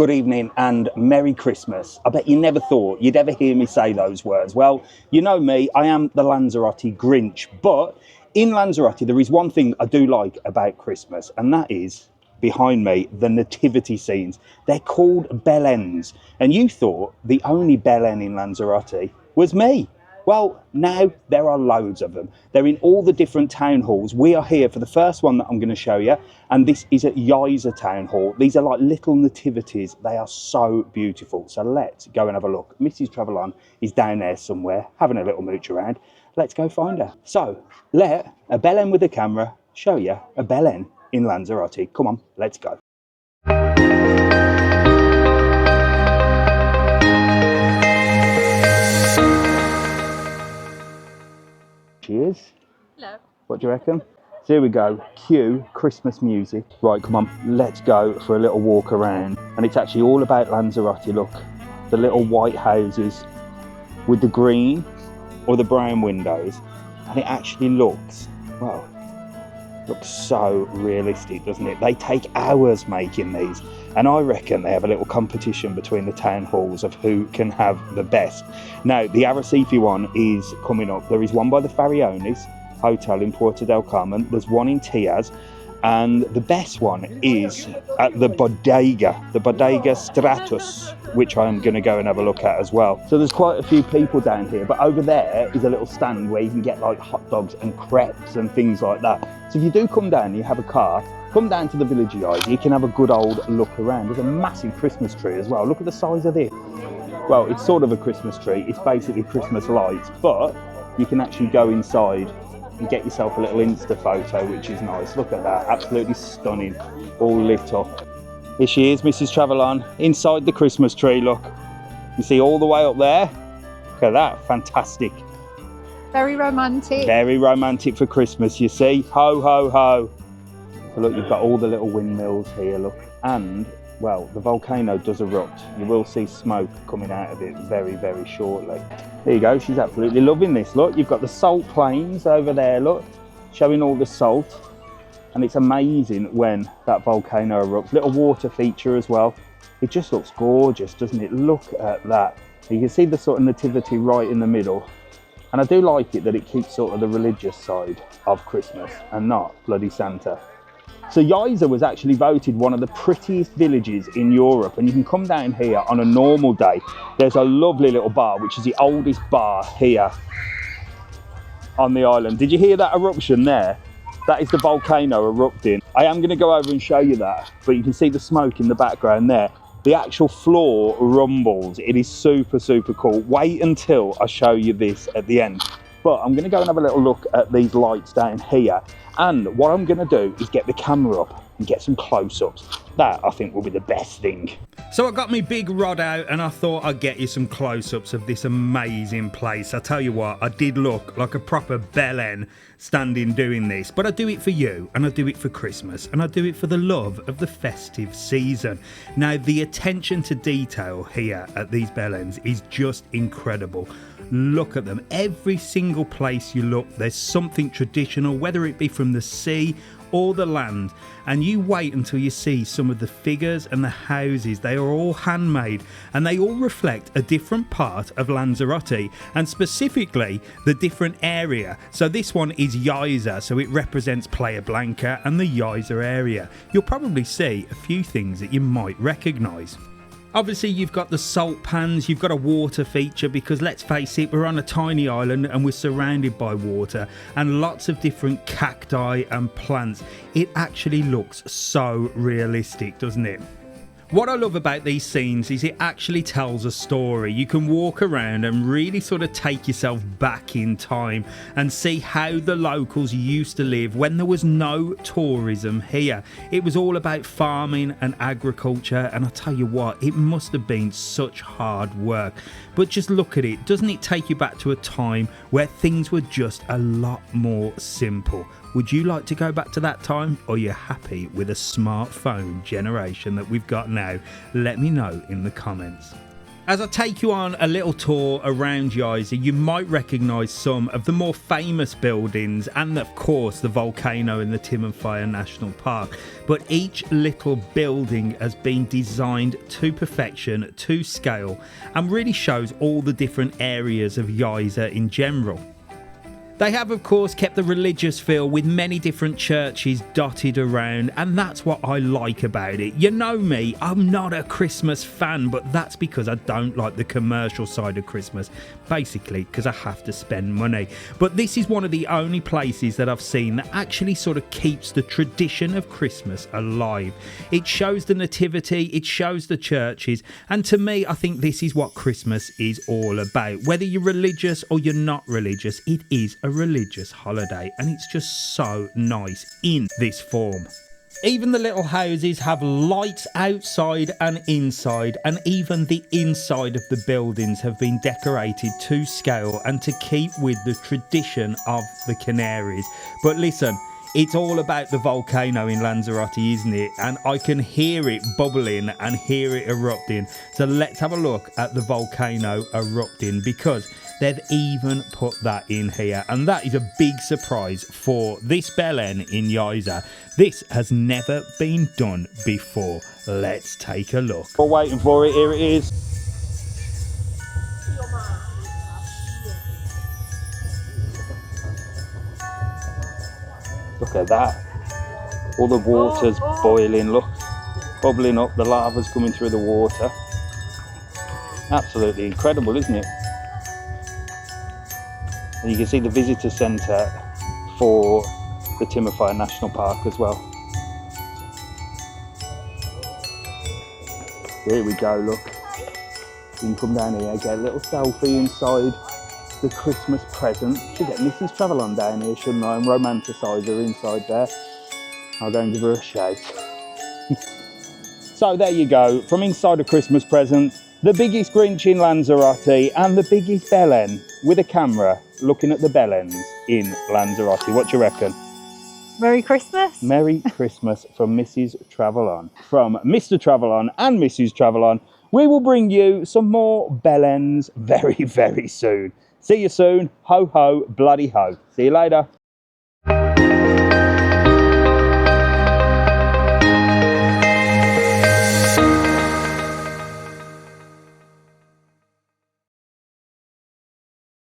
good evening and Merry Christmas. I bet you never thought you'd ever hear me say those words. Well, you know me, I am the Lanzarote Grinch, but in Lanzarote there is one thing I do like about Christmas, and that is behind me, the nativity scenes. They're called Beléns, and you thought the only Belén in Lanzarote was me. Well, now there are loads of them. They're in all the different town halls. We are here for the first one that I'm going to show you, and this is at Yaiza Town Hall. These are like little nativities. They are so beautiful. So let's go and have a look. Mrs TravelON is down there somewhere, having a little mooch around. Let's go find her. So let a Belén with a camera show you a Belén in Lanzarote. Come on, let's go. Cheers. Hello. What do you reckon? So here we go. Cue Christmas music. Right, come on, let's go for a little walk around. And it's actually all about Lanzarote. Look, the little white houses with the green or the brown windows. And it actually looks, well, looks so realistic, doesn't it? They take hours making these, and I reckon they have a little competition between the town halls of who can have the best. Now, the Arrecife one is coming up. There is one by the Fariones Hotel in Puerto del Carmen. There's one in Tiaz, and the best one is at the Bodega Stratus, which I'm going to go and have a look at as well. So there's quite a few people down here, but over there is a little stand where you can get like hot dogs and crepes and things like that. So if you do come down, you have a car, come down to the village yard, you can have a good old look around. There's a massive Christmas tree as well. Look at the size of this. Well, it's sort of a Christmas tree. It's basically Christmas lights, but you can actually go inside and get yourself a little Insta photo, which is nice. Look at that, absolutely stunning, all lit up. Here she is, Mrs TravelON, inside the Christmas tree. Look, you see all the way up there. Look at that, fantastic. Very romantic. Very romantic for Christmas, you see. Ho, ho, ho. So look, you've got all the little windmills here, look. And, well, the volcano does erupt. You will see smoke coming out of it very, very shortly. There you go, she's absolutely loving this. Look, you've got the salt plains over there, look, showing all the salt. And it's amazing when that volcano erupts. Little water feature as well. It just looks gorgeous, doesn't it? Look at that. You can see the sort of nativity right in the middle. And I do like it that it keeps sort of the religious side of Christmas and not bloody Santa. So Yaiza was actually voted one of the prettiest villages in Europe, and you can come down here on a normal day. There's a lovely little bar, which is the oldest bar here on the island. Did you hear that eruption there? That is the volcano erupting. I am going to go over and show you that, but you can see the smoke in the background there. The actual floor rumbles. It is super, super cool. Wait until I show you this at the end. But I'm going to go and have a little look at these lights down here. And what I'm going to do is get the camera up and get some close-ups. That, I think, will be the best thing. So I got my big rod out and I thought I'd get you some close-ups of this amazing place. I tell you what, I did look like a proper Belén standing doing this, but I do it for you, and I do it for Christmas, and I do it for the love of the festive season. Now, the attention to detail here at these Beléns is just incredible. Look at them. Every single place you look, there's something traditional, whether it be from the sea or the land, and you wait until you see some of the figures and the houses. They are all handmade, and they all reflect a different part of Lanzarote, and specifically the different area. So this one is Yaiza, so it represents Playa Blanca and the Yaiza area. You'll probably see a few things that you might recognise. Obviously, you've got the salt pans, you've got a water feature, because let's face it, we're on a tiny island and we're surrounded by water and lots of different cacti and plants. It actually looks so realistic, doesn't it? What I love about these scenes is it actually tells a story. You can walk around and really sort of take yourself back in time and see how the locals used to live when there was no tourism here. It was all about farming and agriculture, and I tell you what, it must have been such hard work. But just look at it. Doesn't it take you back to a time where things were just a lot more simple? Would you like to go back to that time, or are you happy with a smartphone generation that we've got now? Let me know in the comments. As I take you on a little tour around Yaiza, you might recognise some of the more famous buildings and of course the volcano in the Timanfaya National Park. But each little building has been designed to perfection, to scale, and really shows all the different areas of Yaiza in general. They have, of course, kept the religious feel with many different churches dotted around, and that's what I like about it. You know me, I'm not a Christmas fan, but that's because I don't like the commercial side of Christmas, basically because I have to spend money. But this is one of the only places that I've seen that actually sort of keeps the tradition of Christmas alive. It shows the Nativity, it shows the churches, and to me, I think this is what Christmas is all about. Whether you're religious or you're not religious, it is a religious holiday, and it's just so nice in this form. Even the little houses have lights outside and inside, and even the inside of the buildings have been decorated to scale and to keep with the tradition of the Canaries. But listen, it's all about the volcano in Lanzarote, isn't it? And I can hear it bubbling and hear it erupting. So let's have a look at the volcano erupting, because they've even put that in here. And that is a big surprise for this Belén in Yaiza. This has never been done before. Let's take a look. We're waiting for it. Here it is. Look at that. All the water's boiling, look. Bubbling up, the lava's coming through the water. Absolutely incredible, isn't it? And you can see the visitor centre for the Timanfaya National Park as well. Here we go, look. You can come down here, get a little selfie inside the Christmas present. Should get Mrs TravelON down here, shouldn't I? And romanticise her inside there. I'll go and give her a shout. So there you go, from inside a Christmas present, the biggest Grinch in Lanzarote and the biggest Belén with a camera looking at the Beléns in Lanzarote. What do you reckon? Merry Christmas. Merry Christmas from Mrs TravelON. From Mr TravelON and Mrs TravelON, we will bring you some more Beléns very, very soon. See you soon. Ho, ho, bloody ho. See you later.